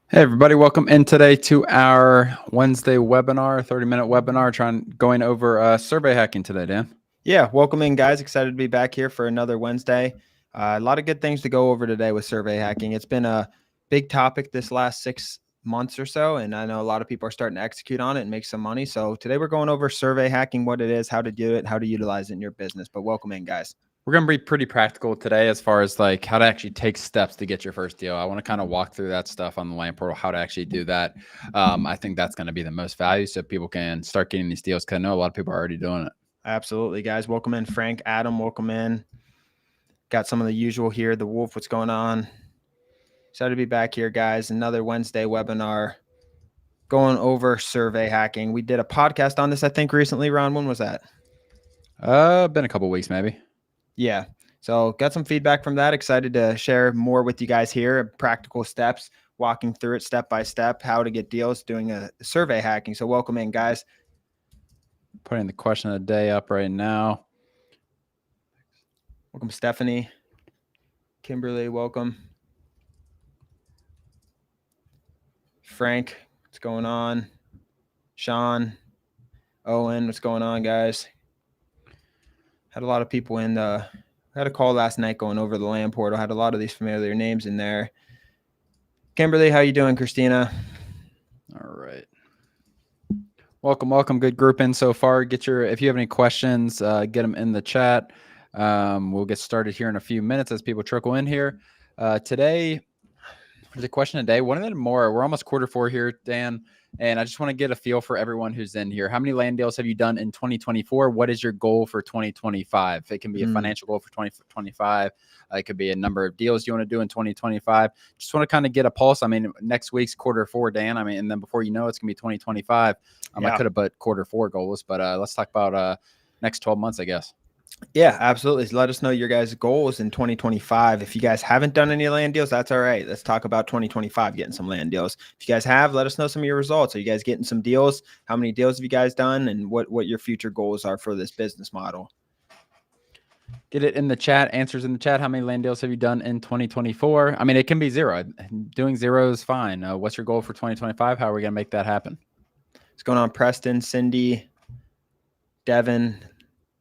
Hey everybody, welcome in today to our Wednesday webinar, 30-minute webinar going over survey hacking today, Dan. Yeah, welcome in guys. Excited to be back here for another Wednesday. A lot of good things to go over today with survey hacking. It's been a big topic this last 6 months or so, and I know a lot of people are starting to execute on it and make some money. So today we're going over survey hacking, what it is, how to do it, how to utilize it in your business. But welcome in, guys. We're going to be pretty practical today as far as like how to actually take steps to get your first deal. I want to kind of walk through that stuff on the Land Portal, how to actually do that. I think that's going to be the most value so people can start getting these deals because I know a lot of people are already doing it. Absolutely, guys. Welcome in, Frank, Adam, welcome in. Got some of the usual here. The Wolf, what's going on? Excited to be back here, guys. Another Wednesday webinar going over survey hacking. We did a podcast on this, I think, recently. Ron, when was that? Been a couple weeks, maybe. Yeah. So got some feedback from that. Excited to share more with you guys here. Practical steps, walking through it step by step, how to get deals, doing a survey hacking. So welcome in, guys. Putting the question of the day up right now. Welcome, Stephanie. Kimberly, welcome. Frank, what's going on? Sean, Owen, what's going on, guys? Had a lot of people in the, had a call last night going over the Land Portal. Had a lot of these familiar names in there. Kimberly, how you doing? Christina? All right. Welcome. Good group in so far. If you have any questions, get them in the chat. We'll get started here in a few minutes as people trickle in here. Today, there's a question a day. One of them more. We're almost Q4 here, Dan, and I just want to get a feel for everyone who's in here. How many land deals have you done in 2024? What is your goal for 2025? It can be a financial goal for 2025. It could be a number of deals you want to do in 2025. Just want to kind of get a pulse. I mean, next week's Q4, Dan. I mean, and then before you know it's going to be 2025. I could have put Q4 goals, but let's talk about next 12 months, I guess. Yeah, absolutely. Let us know your guys' goals in 2025. If you guys haven't done any land deals, that's all right. Let's talk about 2025, getting some land deals. If you guys have, let us know some of your results. Are you guys getting some deals? How many deals have you guys done? And what your future goals are for this business model? Get it in the chat, answers in the chat. How many land deals have you done in 2024? I mean, it can be zero. Doing zero is fine. What's your goal for 2025? How are we going to make that happen? What's going on, Preston, Cindy, Devin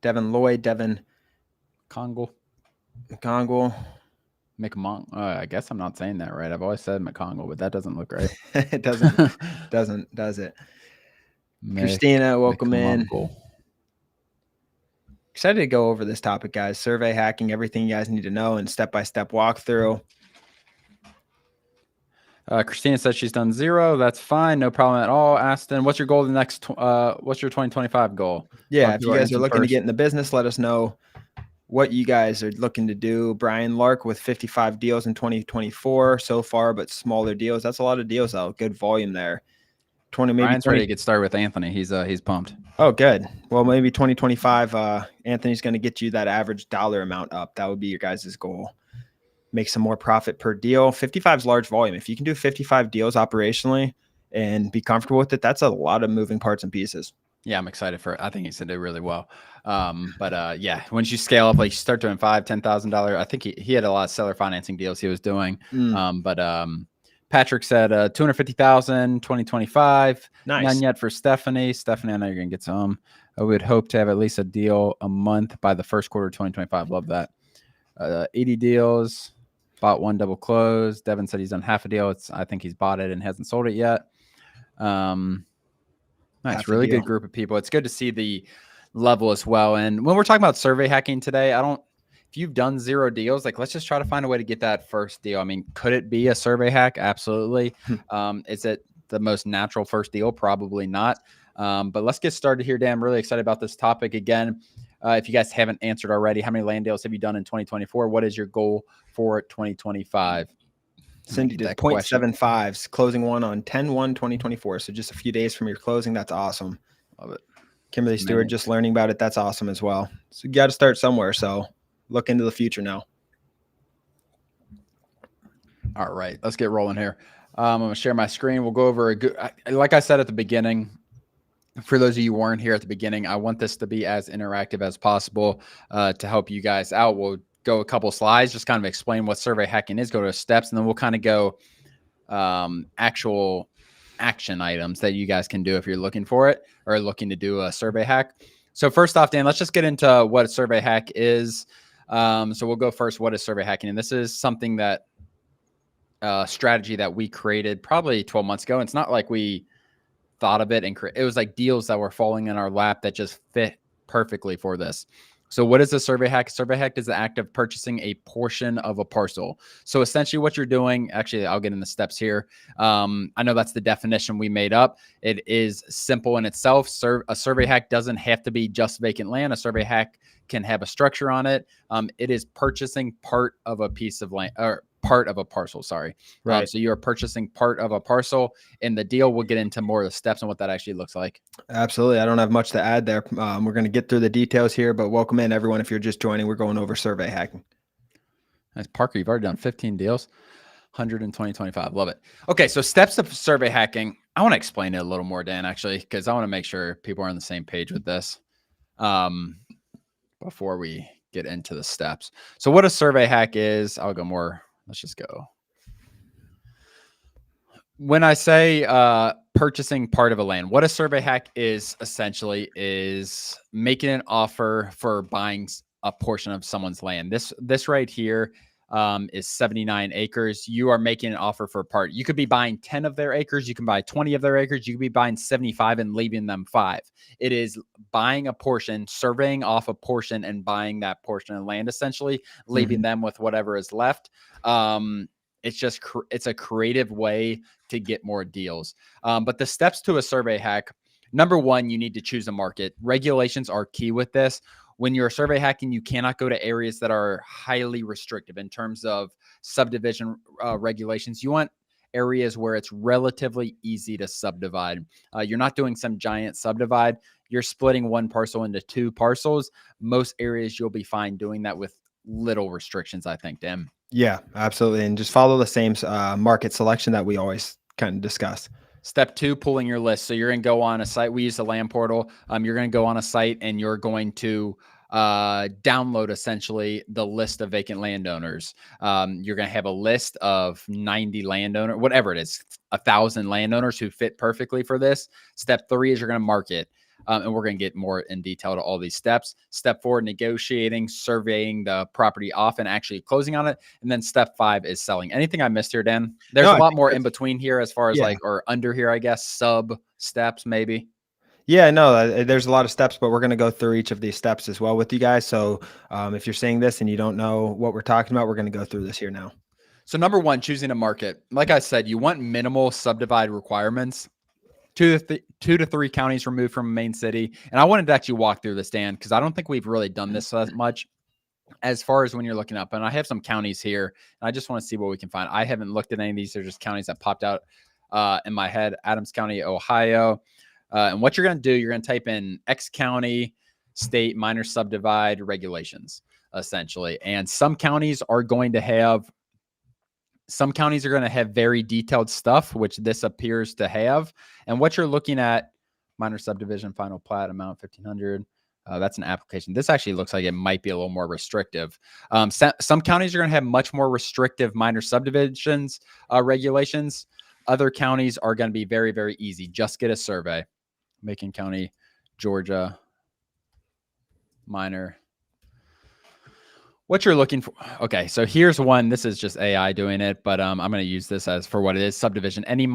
Lloyd, Devin Congle. McMong. I guess I'm not saying that right. I've always said McCongle, but that doesn't look right. It doesn't, does it? Christina, welcome in. Excited to go over this topic, guys. Survey hacking, everything you guys need to know, and step-by-step walkthrough. Christina says she's done zero. That's fine. No problem at all. Aston, what's your goal the next, what's your 2025 goal? Yeah, if you guys are looking to get in the business, let us know what you guys are looking to do. Brian Lark with 55 deals in 2024 so far, but smaller deals. That's a lot of deals, though. Good volume there. Brian's ready to get started with Anthony. He's pumped. Oh, good. Well, maybe 2025, Anthony's going to get you that average dollar amount up. That would be your guys' goal. Make some more profit per deal. 55 is large volume. If you can do 55 deals operationally and be comfortable with it, that's a lot of moving parts and pieces. Yeah, I'm excited for it. I think he's going to do really well. Yeah, once you scale up, like you start doing $5,000, $10,000. I think he had a lot of seller financing deals he was doing. Patrick said 250,000 2025. Nice. None yet for Stephanie. Stephanie, I know you're going to get some. I would hope to have at least a deal a month by the first quarter of 2025. Love that. 80 deals. Bought one, double closed. Devin said he's done half a deal. I think he's bought it and hasn't sold it yet. Nice, really good group of people. It's good to see the level as well. And when we're talking about survey hacking today, if you've done zero deals, like let's just try to find a way to get that first deal. I mean, could it be a survey hack? Absolutely. Is it the most natural first deal? Probably not. But let's get started here, Dan. I'm really excited about this topic again. If you guys haven't answered already, how many land deals have you done in 2024? What is your goal for 2025? Cindy did 0.75s, closing one on 10/1/2024. So just a few days from your closing. That's awesome. Love it. Kimberly Stewart, just learning about it. That's awesome as well. So you got to start somewhere. So look into the future now. All right, let's get rolling here. I'm going to share my screen. We'll go over a good, like I said at the beginning, for those of you who weren't here at the beginning, I want this to be as interactive as possible to help you guys out. We'll go a couple slides, just kind of explain what survey hacking is, go to steps, and then we'll kind of go actual action items that you guys can do if you're looking for it or looking to do a survey hack. So first off, Dan, let's just get into what a survey hack is. So we'll go first. What is survey hacking? And this is something that strategy that we created probably 12 months ago. And it's not like we thought of it and it was like deals that were falling in our lap that just fit perfectly for this. So what is a survey hack? Survey hack is the act of purchasing a portion of a parcel. So essentially what you're doing, actually, I'll get in the steps here. I know that's the definition we made up. It is simple in itself. A survey hack doesn't have to be just vacant land. A survey hack can have a structure on it. It is purchasing part of a piece of land, or part of a parcel, sorry. Right. So you're purchasing part of a parcel. In the deal, we'll get into more of the steps and what that actually looks like. Absolutely. I don't have much to add there. We're going to get through the details here, but welcome in everyone. If you're just joining, we're going over survey hacking. Nice. Parker, you've already done 15 deals, 100 in 2025. Love it. Okay. So steps of survey hacking. I want to explain it a little more, Dan, actually, because I want to make sure people are on the same page with this before we get into the steps. So what a survey hack is, I'll go more. Let's just go. When I say purchasing part of a land, what a survey hack is essentially is making an offer for buying a portion of someone's land. This right here is 79 acres. You are making an offer for a part. You could be buying 10 of their acres. You can buy 20 of their acres. You could be buying 75 and leaving them 5. It is buying a portion, surveying off a portion and buying that portion of land, essentially leaving them with whatever is left. It's just, it's a creative way to get more deals. But the steps to a survey hack, number one, you need to choose a market. Regulations are key with this. When you're survey hacking, you cannot go to areas that are highly restrictive in terms of subdivision regulations. You want areas where it's relatively easy to subdivide. You're not doing some giant subdivide. You're splitting one parcel into 2 parcels. Most areas you'll be fine doing that with little restrictions, I think, Dan. Yeah, absolutely. And just follow the same market selection that we always kind of discuss. Step 2, pulling your list. So you're going to go on a site. We use the land portal. You're going to go on a site and you're going to download essentially the list of vacant landowners. You're going to have a list of 90 landowners, whatever it is, 1,000 landowners who fit perfectly for this. Step 3 is you're going to market. And we're going to get more in detail to all these steps. Step 4, negotiating, surveying the property off and actually closing on it. And then step 5 is selling. Anything I missed here, Dan? There's a lot more in between here as far as or under here, I guess, sub steps maybe. Yeah, no, there's a lot of steps, but we're going to go through each of these steps as well with you guys. So if you're seeing this and you don't know what we're talking about, we're going to go through this here now. So number 1, choosing a market. Like I said, you want minimal subdivide requirements. 2 to 3 counties removed from a main city. And I wanted to actually walk through this, Dan, because I don't think we've really done this as much as far as when you're looking up. And I have some counties here, and I just want to see what we can find. I haven't looked at any of these. They're just counties that popped out in my head. Adams County, Ohio. And what you're going to do, you're going to type in X county, state, minor subdivide regulations, essentially. And some counties are going to have very detailed stuff, which this appears to have. And what you're looking at, minor subdivision, final plat, amount 1,500. That's an application. This actually looks like it might be a little more restrictive. Some counties are going to have much more restrictive minor subdivisions regulations. Other counties are going to be very, very easy. Just get a survey. Macon County, Georgia, minor. What you're looking for. Okay, so here's one. This is just AI doing it, but I'm going to use this as for what it is. Subdivision. Any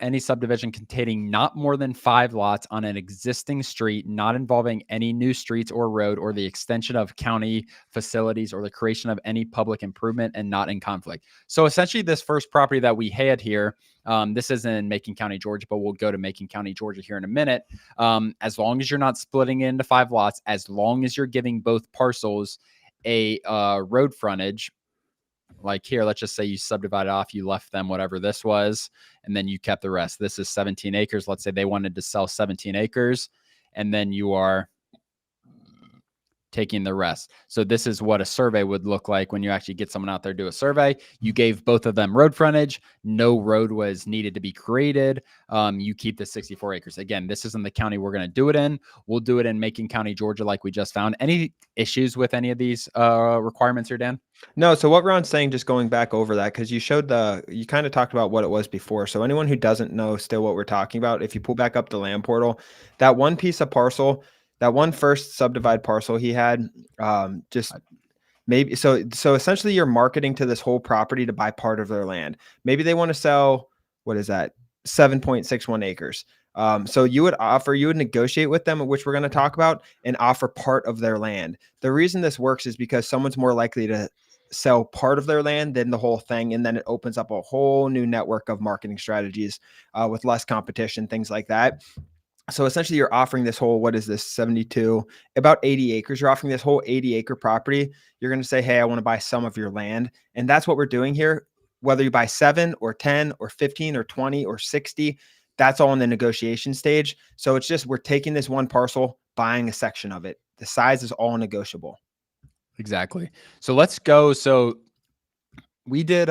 any subdivision containing not more than 5 lots on an existing street, not involving any new streets or road, or the extension of county facilities, or the creation of any public improvement, and not in conflict. So essentially, this first property that we had here, this is in Macon County, Georgia, but we'll go to Macon County, Georgia here in a minute. As long as you're not splitting it into 5 lots, as long as you're giving both parcels a road frontage, like here, let's just say you subdivided off, you left them whatever this was, and then you kept the rest. This is 17 acres. Let's say they wanted to sell 17 acres, and then you are taking the rest. So this is what a survey would look like when you actually get someone out there to do a survey. You gave both of them road frontage. No road was needed to be created. You keep the 64 acres. Again, this isn't the county we're going to do it in. We'll do it in Macon County, Georgia, like we just found. Any issues with any of these requirements here, Dan? No, so what Ron's saying, just going back over that, because you kind of talked about what it was before. So anyone who doesn't know still what we're talking about, if you pull back up the land portal, that one piece of parcel, that one first subdivide parcel he had, just maybe so essentially you're marketing to this whole property to buy part of their land. Maybe they want to sell, what is that, 7.61 acres. So you would negotiate with them, which we're going to talk about, and offer part of their land. The reason this works is because someone's more likely to sell part of their land than the whole thing. And then it opens up a whole new network of marketing strategies with less competition, things like that. So essentially you're offering this whole, what is this, 72, about 80 acres. You're offering this whole 80-acre property. You're going to say, hey, I want to buy some of your land. And that's what we're doing here. Whether you buy 7 or 10 or 15 or 20 or 60, that's all in the negotiation stage. So it's just, we're taking this one parcel, buying a section of it. The size is all negotiable. Exactly. So let's go. So we did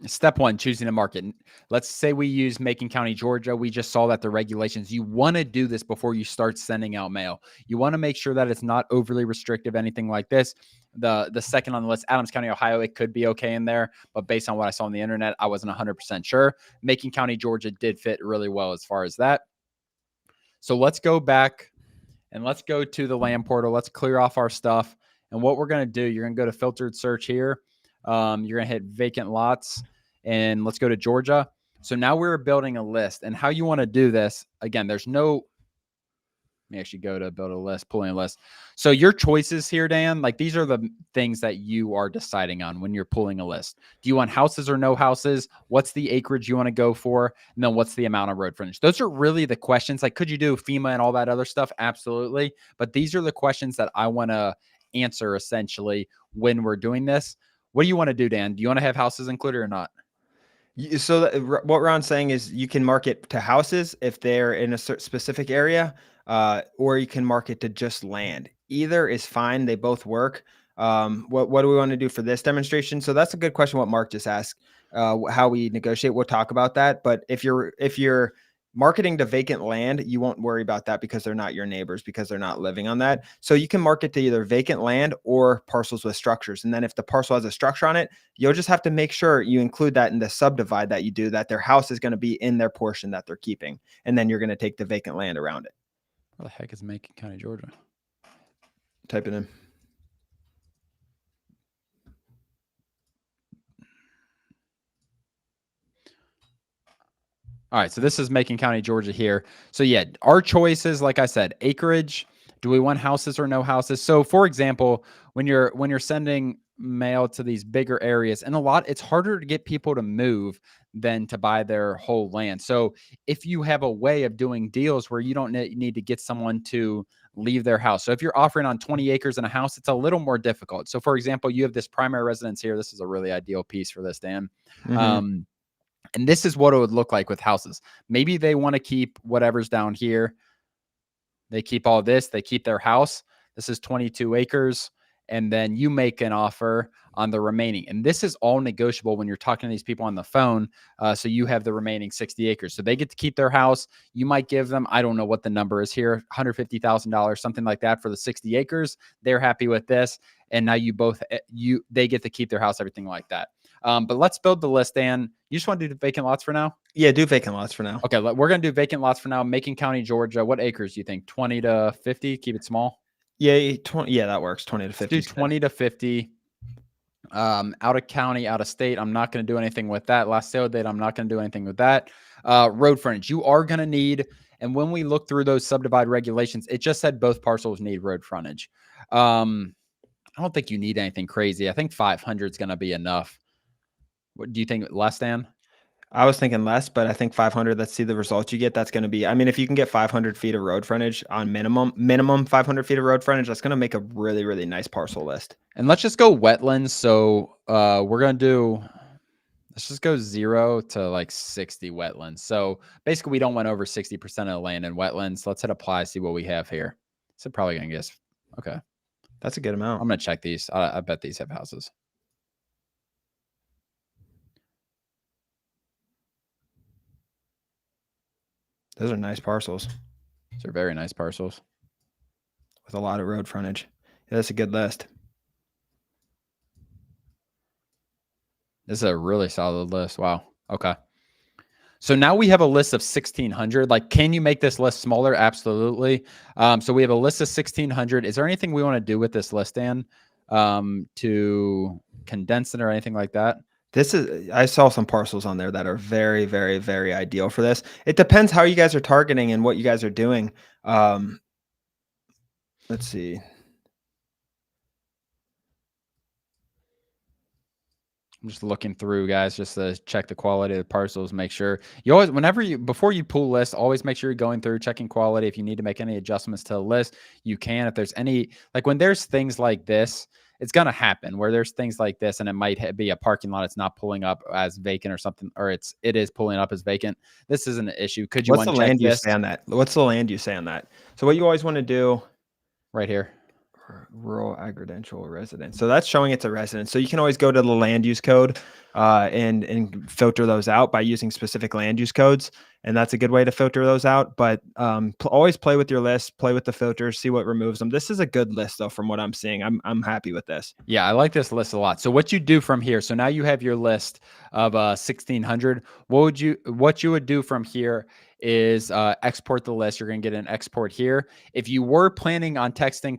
step 1, choosing a market. Let's say we use Macon County, Georgia. We just saw that the regulations, you want to do this before you start sending out mail. You want to make sure that it's not overly restrictive, anything like this. The second on the list, Adams County, Ohio, it could be okay in there, but based on what I saw on the internet, I wasn't 100% sure. Macon County, Georgia did fit really well as far as that. So let's go back and let's go to the land portal. Let's clear off our stuff. And what we're going to do, you're going to go to filtered search here. You're going to hit vacant lots and let's go to Georgia. So now we're building a list, and how you want to do this, again, there's no, let me actually go to build a list, pulling a list. So your choices here, Dan, like these are the things that you are deciding on when you're pulling a list. Do you want houses or no houses? What's the acreage you want to go for? And then what's the amount of road frontage? Those are really the questions. Like, could you do FEMA and all that other stuff? Absolutely. But these are the questions that I want to answer essentially when we're doing this. What do you want to do, Dan? Do you want to have houses included or not? So what Ron's saying is you can market to houses if they're in a specific area, or you can market to just land. Either is fine. They both work. What do we want to do for this demonstration? So that's a good question. What Mark just asked, how we negotiate. We'll talk about that. But if you're marketing to vacant land, you won't worry about that because they're not your neighbors, because they're not living on that. So you can market to either vacant land or parcels with structures. And then if the parcel has a structure on it, you'll just have to make sure you include that in the subdivide that you do, that their house is going to be in their portion that they're keeping. And then you're going to take the vacant land around it. Where the heck is Macon County, Georgia? Type it in. All right, so this is Macon County, Georgia here. So yeah, our choices, like I said, acreage. Do we want houses or no houses? So for example, when you're sending mail to these bigger areas, and it's harder to get people to move than to buy their whole land. So if you have a way of doing deals where you don't need to get someone to leave their house. So if you're offering on 20 acres and a house, it's a little more difficult. So for example, you have this primary residence here. This is a really ideal piece for this, Dan. Mm-hmm. And this is what it would look like with houses. Maybe they want to keep whatever's down here. They keep all this. They keep their house. This is 22 acres. And then you make an offer on the remaining. And this is all negotiable when you're talking to these people on the phone. So you have the remaining 60 acres. So they get to keep their house. You might give them, I don't know what the number is here, $150,000, something like that for the 60 acres. They're happy with this. And now they get to keep their house, everything like that. But let's build the list, Dan. You just want to do the vacant lots for now? Yeah, do vacant lots for now. Okay, we're going to do vacant lots for now. Macon County, Georgia. What acres do you think? 20 to 50? Keep it small? Yeah, 20. Yeah, that works. 20 to 50. Let's do 20 to 50. Out of county, out of state. I'm not going to do anything with that. Last sale date, I'm not going to do anything with that. Road frontage. You are going to need, and when we look through those subdivide regulations, it just said both parcels need road frontage. I don't think you need anything crazy. I think 500 is going to be enough. What do you think, less than? I was thinking less, but I think 500, let's see the results you get. That's going to be, I mean, if you can get 500 feet of road frontage on minimum 500 feet of road frontage, that's going to make a really, really nice parcel list. And let's just go wetlands. So we're going to let's just go 0 to like 60 wetlands. So basically we don't want over 60% of the land in wetlands. Let's hit apply, see what we have here. So probably going to guess. Okay. That's a good amount. I'm gonna check these. I bet these have houses. Those are nice parcels These are very nice parcels with a lot of road frontage. Yeah, that's a good list. This is a really solid list. Wow. Okay. So now we have a list of 1,600. Like, can you make this list smaller? Absolutely. So we have a list of 1,600. Is there anything we want to do with this list, Dan, to condense it or anything like that? I saw some parcels on there that are very, very, very ideal for this. It depends how you guys are targeting and what you guys are doing. Let's see. I'm just looking through, guys, just to check the quality of the parcels, make sure you always, before you pull lists, always make sure you're going through, checking quality. If you need to make any adjustments to the list, you can. If there's any, like when there's things like this, it's going to happen where there's things like this and it might be a parking lot. It's not pulling up as vacant or something, or it is pulling up as vacant. This isn't an issue. Could you What's the uncheck land use this say on that? What's the land use say on that? So what you always want to do right here? Rural agricultural residence. So that's showing it's a residence. So you can always go to the land use code and filter those out by using specific land use codes. And that's a good way to filter those out. But always play with your list, play with the filters, see what removes them. This is a good list though, from what I'm seeing. I'm happy with this. Yeah, I like this list a lot. So what you do from here, so now you have your list of 1,600. What you would do from here is export the list. You're going to get an export here. If you were planning on texting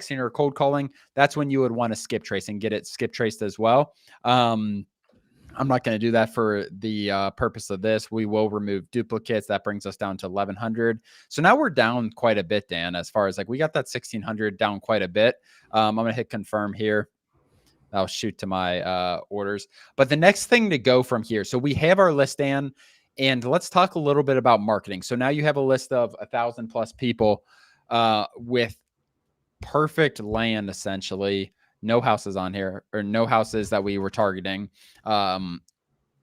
or cold calling, that's when you would want to skip trace and get it skip traced as well. I'm not going to do that for the purpose of this. We will remove duplicates. That brings us down to 1,100. So now we're down quite a bit, Dan, as far as like we got that 1,600 down quite a bit. I'm going to hit confirm here. I'll shoot to my orders. But the next thing to go from here, so we have our list, Dan, and let's talk a little bit about marketing. So now you have a list of 1,000 plus people with perfect land, essentially. No houses on here, or no houses that we were targeting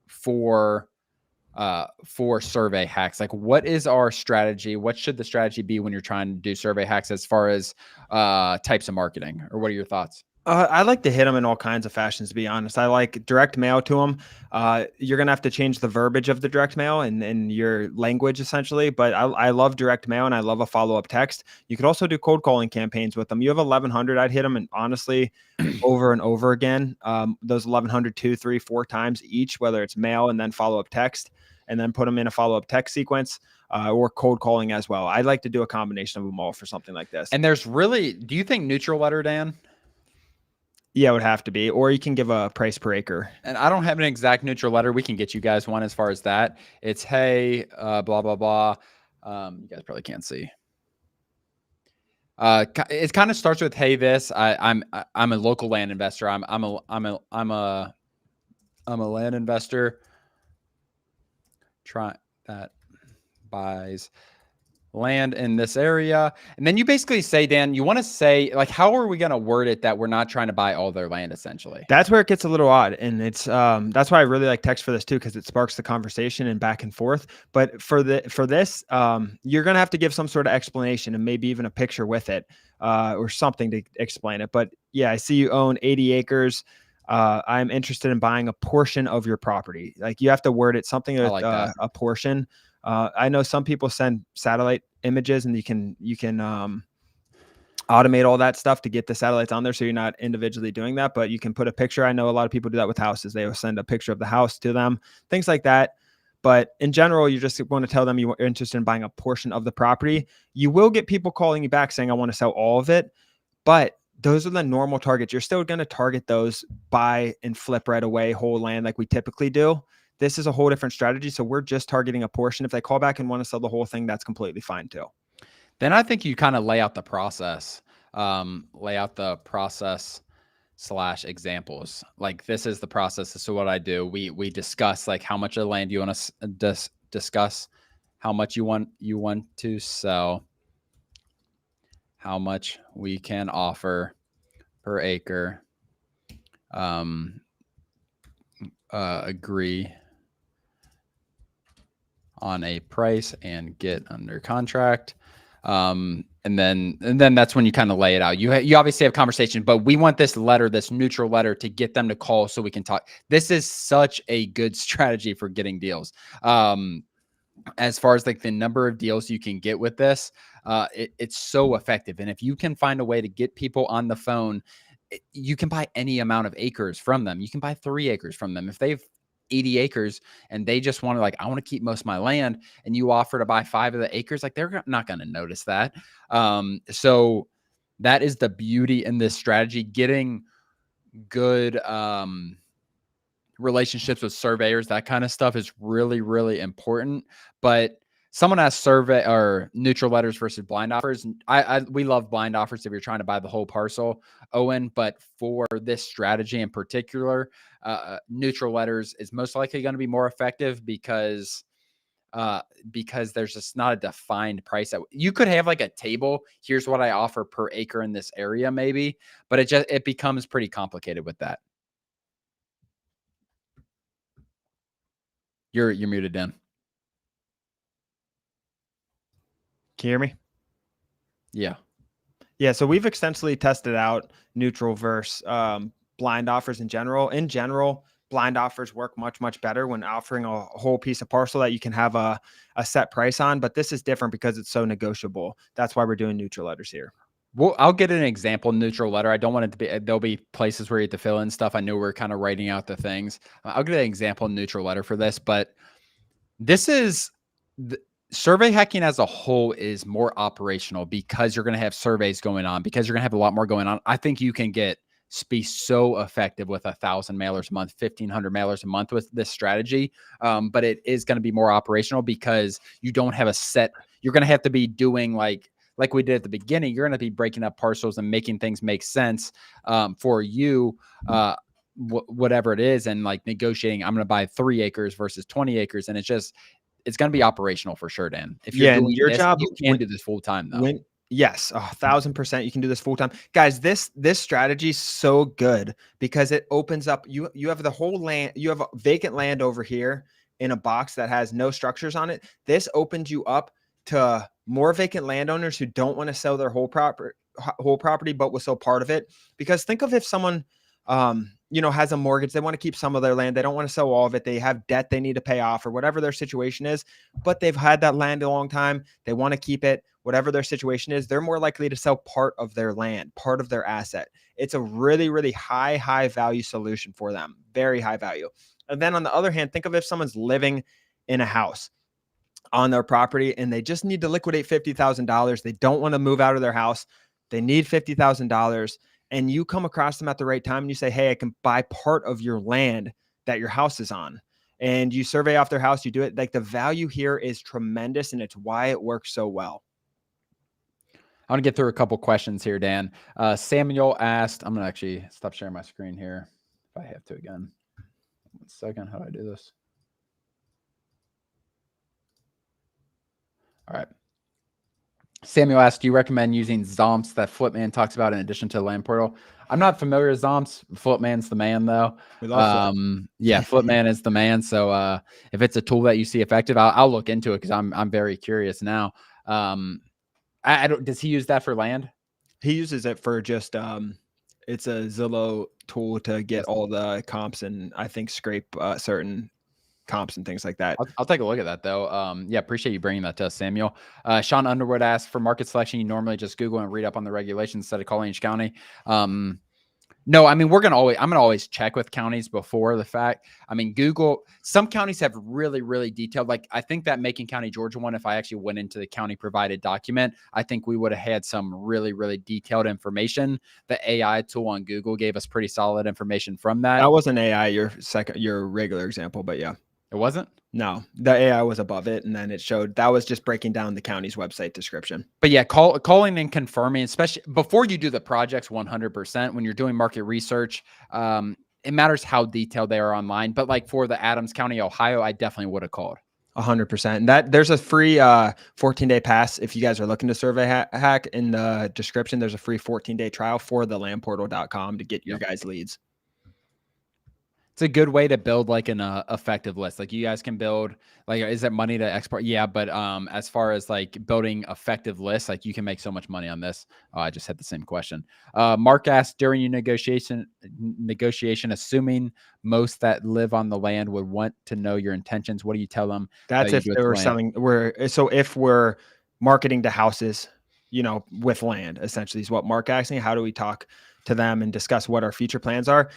for survey hacks. Like, what is our strategy? What should the strategy be when you're trying to do survey hacks as far as types of marketing? Or what are your thoughts? I like to hit them in all kinds of fashions, to be honest. I like direct mail to them. You're going to have to change the verbiage of the direct mail and your language, essentially. But I love direct mail and I love a follow-up text. You could also do cold calling campaigns with them. You have 1,100. I'd hit them, and honestly, over and over again. Those 1,100, 2, 3, 4 times each, whether it's mail and then follow-up text, and then put them in a follow-up text sequence. Or cold calling as well. I'd like to do a combination of them all for something like this. And do you think neutral letter, Dan? Yeah, it would have to be, or you can give a price per acre. And I don't have an exact neutral letter. We can get you guys one as far as that. It's hey, blah blah blah. You guys probably can't see. It kind of starts with hey this. I'm a local land investor. I'm a land investor. Try that buys land in this area. And then you basically say, Dan, you want to say, like, how are we going to word it that we're not trying to buy all their land, essentially? That's where it gets a little odd. And it's that's why I really like text for this too, because it sparks the conversation and back and forth. But for this, you're gonna have to give some sort of explanation and maybe even a picture with it, or something to explain it. But yeah, I see you own 80 acres. I'm interested in buying a portion of your property. Like, you have to word it something with like a portion. I know some people send satellite images, and you can automate all that stuff to get the satellites on there, so you're not individually doing that, but you can put a picture. I know a lot of people do that with houses. They will send a picture of the house to them, things like that. But in general, you just want to tell them you're interested in buying a portion of the property. You will get people calling you back saying, I want to sell all of it. But those are the normal targets. You're still going to target those buy and flip right away, whole land, like we typically do. This is a whole different strategy. So we're just targeting a portion. If they call back and want to sell the whole thing, that's completely fine too. Then I think you kind of lay out the process, / examples. Like, this is the process. This is what I do. We discuss like how much of land you want to discuss, how much you want to sell, how much we can offer per acre, agree on a price and get under contract. And then that's when you kind of lay it out. You obviously have conversation, but we want this neutral letter to get them to call so we can talk. This is such a good strategy for getting deals. As far as like the number of deals you can get with this, it's so effective. And if you can find a way to get people on the phone, you can buy any amount of acres from them. You can buy 3 acres from them. If they've 80 acres and they just want to like, I want to keep most of my land, and you offer to buy 5 of the acres, like they're not going to notice that. So that is the beauty in this strategy, getting good, relationships with surveyors, that kind of stuff is really, really important. But someone asked survey or neutral letters versus blind offers. We love blind offers if you're trying to buy the whole parcel, Owen. But for this strategy in particular, neutral letters is most likely going to be more effective because there's just not a defined price. You could have like a table. Here's what I offer per acre in this area, maybe, but it becomes pretty complicated with that. You're muted, Dan. Can you hear me? Yeah. Yeah. So we've extensively tested out neutral versus blind offers in general. In general, blind offers work much, much better when offering a whole piece of parcel that you can have a set price on. But this is different because it's so negotiable. That's why we're doing neutral letters here. Well, I'll get an example neutral letter. I don't want it to be, there'll be places where you have to fill in stuff. I know we're kind of writing out the things. I'll get an example neutral letter for this, but this is survey hacking as a whole is more operational because you're going to have surveys going on, because you're going to have a lot more going on. I think you can be so effective with 1,000 mailers a month, 1,500 mailers a month with this strategy. But it is going to be more operational because you don't have a set, you're going to have to be doing like we did at the beginning. You're going to be breaking up parcels and making things make sense for you, whatever it is. And like negotiating, I'm going to buy 3 acres versus 20 acres. And it's going to be operational for sure, Dan. If you're doing your job, you can do this full time though. Yes, 1,000%. You can do this full time, guys. This strategy is so good because it opens up. You have the whole land. You have vacant land over here in a box that has no structures on it. This opens you up to more vacant landowners who don't want to sell their whole property, but will sell part of it. Because think of if someone, has a mortgage, they want to keep some of their land. They don't want to sell all of it. They have debt they need to pay off or whatever their situation is, but they've had that land a long time. They want to keep it, whatever their situation is. They're more likely to sell part of their land, part of their asset. It's a really, really high value solution for them. Very high value. And then on the other hand, think of if someone's living in a house on their property and they just need to liquidate $50,000. They don't want to move out of their house. They need $50,000. And you come across them at the right time and you say, hey, I can buy part of your land that your house is on. And you survey off their house, you do it. Like the value here is tremendous and it's why it works so well. I want to get through a couple questions here, Dan. Samuel asked, I'm going to actually stop sharing my screen here if I have to again. 1 second. How do I do this? All right. Samuel asked, do you recommend using Zomps that Flipman talks about in addition to Land Portal? I'm not familiar with Zomps. Flipman's the man, though. We love yeah, Flipman is the man. So if it's a tool that you see effective, I'll look into it because I'm very curious now. I don't. Does he use that for land? He uses it for just it's a Zillow tool to get all the comps and I think scrape certain comps and things like that. I'll take a look at that though. Yeah, appreciate you bringing that to us, Samuel. Sean Underwood asked, for market selection, you normally just Google and read up on the regulations instead of calling each county. No, I mean, I'm going to always check with counties before the fact. I mean, Google, some counties have really, really detailed, like I think that Macon County, Georgia one, if I actually went into the county provided document, I think we would have had some really, really detailed information. The AI tool on Google gave us pretty solid information from that. That wasn't AI, your regular example, but yeah. It wasn't? No, the AI was above it. And then it showed that was just breaking down the county's website description. But yeah, calling and confirming, especially before you do the projects 100%, when you're doing market research, it matters how detailed they are online. But like for the Adams County, Ohio, I definitely would have called. 100%. And that there's a free 14-day pass. If you guys are looking to survey hack, in the description, there's a free 14-day trial for the landportal.com to get your guys leads. It's a good way to build like an effective list. Like you guys can build like, is it money to export? Yeah, but as far as like building effective lists, like you can make so much money on this. Oh, I just had the same question. Mark asked during your negotiation, assuming most that live on the land would want to know your intentions. What do you tell them? That's You if do with they the were land? selling. If we're marketing to houses, with land, essentially is what Mark asking. How do we talk to them and discuss what our future plans are?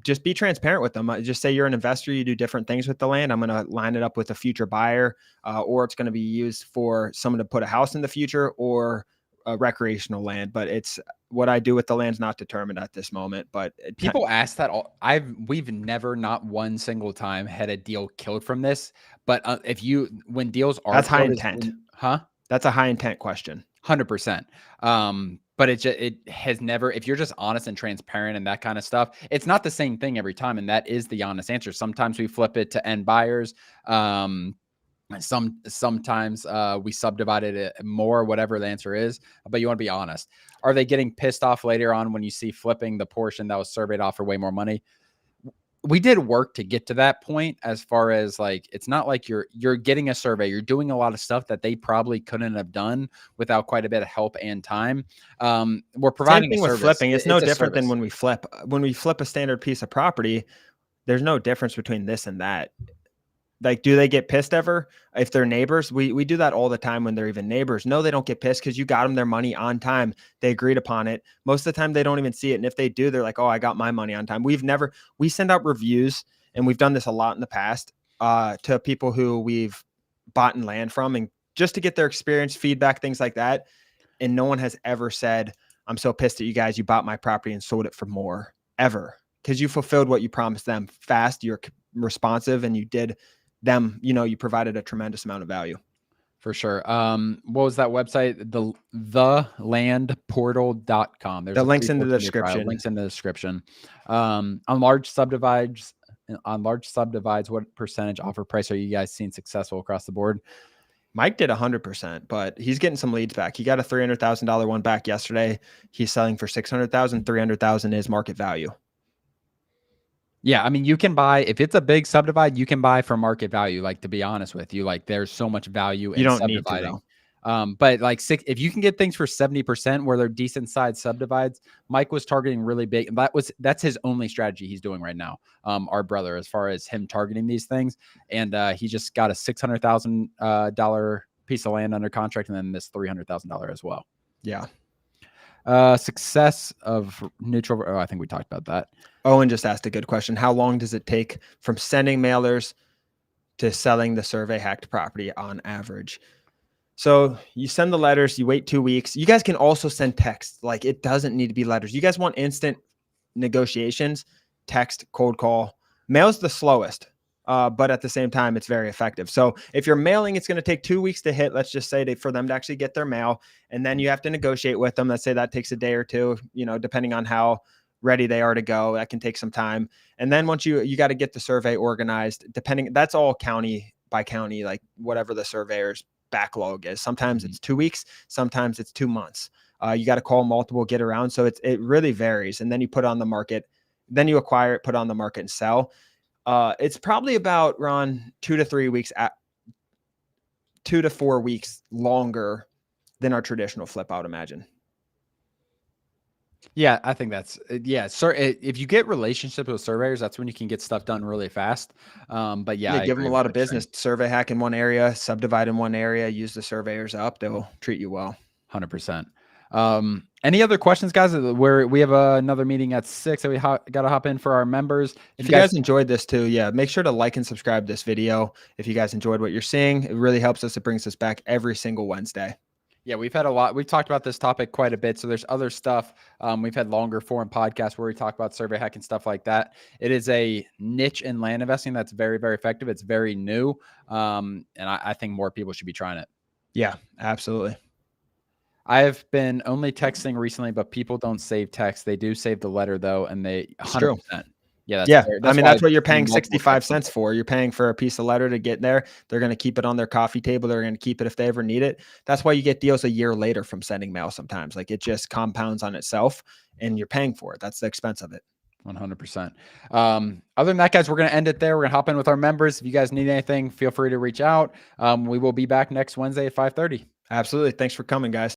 Just be transparent with them. Just say you're an investor. You do different things with the land. I'm going to line it up with a future buyer, or it's going to be used for someone to put a house in the future or recreational land. But it's what I do with the land's not determined at this moment. But People ask that all we've never not one single time had a deal killed from this. But when deals are that's high killed intent. huh? That's a high intent question. 100%. But it has never, if you're just honest and transparent and that kind of stuff, it's not the same thing every time. And that is the honest answer. Sometimes we flip it to end buyers. Sometimes we subdivided it more, whatever the answer is, but you want to be honest. Are they getting pissed off later on when you see flipping the portion that was surveyed off for way more money? We did work to get to that point, as far as like, it's not like you're getting a survey, you're doing a lot of stuff that they probably couldn't have done without quite a bit of help and time. We're providing Same thing a with service. flipping. It's no different than service. when we flip a standard piece of property. There's no difference between this and that. Like, do they get pissed ever if they're neighbors? We do that all the time when they're even neighbors. No, they don't get pissed because you got them their money on time. They agreed upon it. Most of the time, they don't even see it. And if they do, they're like, oh, I got my money on time. We send out reviews, and we've done this a lot in the past to people who we've bought and land from, and just to get their experience, feedback, things like that. And no one has ever said, I'm so pissed at you guys. You bought my property and sold it for more, ever. Because you fulfilled what you promised them fast. You're responsive, and you did them, you provided a tremendous amount of value. For sure. What was that website? Thelandportal.com. There's The link's in the description. Links in the description. On large subdivides, what percentage offer price are you guys seeing successful across the board? Mike did 100%, but he's getting some leads back. He got a $300,000 one back yesterday. He's selling for $600,000. $300,000 is market value. Yeah, I mean, you can buy, if it's a big subdivide, you can buy for market value. Like, to be honest with you, like, there's so much value in You don't subdividing. need to, But like if you can get things for 70% where they're decent sized subdivides, Mike was targeting really big. That's his only strategy he's doing right now. Our brother, as far as him targeting these things, and he just got a $600,000 piece of land under contract, and then this $300,000 as well. Yeah. Success of neutral. Oh, I think we talked about that. Owen just asked a good question. How long does it take from sending mailers to selling the survey hacked property on average? So you send the letters, you wait 2 weeks. You guys can also send text. Like, it doesn't need to be letters. You guys want instant negotiations, text, cold call. Mail's the slowest, but at the same time, it's very effective. So if you're mailing, it's going to take 2 weeks to hit, let's just say, for them to actually get their mail. And then you have to negotiate with them. Let's say that takes a day or two, depending on how ready they are to go. That can take some time. And then once you got to get the survey organized, that's all county by county, like whatever the surveyor's backlog is. Sometimes it's 2 weeks, sometimes it's 2 months. You got to call multiple, get around. So it really varies. And then you put it on the market, then you acquire it, put it on the market and sell. It's probably about, Ron, 2 to 3 weeks, 2 to 4 weeks longer than our traditional flip, I would imagine. Yeah, I think that's, yeah. Sir, if you get relationships with surveyors, that's when you can get stuff done really fast. But yeah, give them a lot of business. Survey hack in one area, subdivide in one area, use the surveyors up. They'll treat you well. 100%. Any other questions, guys? Where we have another meeting at 6 that we got to hop in for our members. If you guys enjoyed this too, make sure to like and subscribe to this video. If you guys enjoyed what you're seeing, it really helps us. It brings us back every single Wednesday. Yeah, we've had a lot. We've talked about this topic quite a bit. So there's other stuff. We've had longer form podcasts where we talk about survey hack and stuff like that. It is a niche in land investing that's very, very effective. It's very new. And I think more people should be trying it. Yeah, absolutely. I have been only texting recently, but people don't save text. They do save the letter though. And they 100%. Yeah. That's what you're paying 65 cents for. You're paying for a piece of letter to get there. They're going to keep it on their coffee table. They're going to keep it if they ever need it. That's why you get deals a year later from sending mail sometimes. Like, it just compounds on itself and you're paying for it. That's the expense of it. 100%. Other than that, guys, we're going to end it there. We're going to hop in with our members. If you guys need anything, feel free to reach out. We will be back next Wednesday at 5:30. Absolutely. Thanks for coming, guys.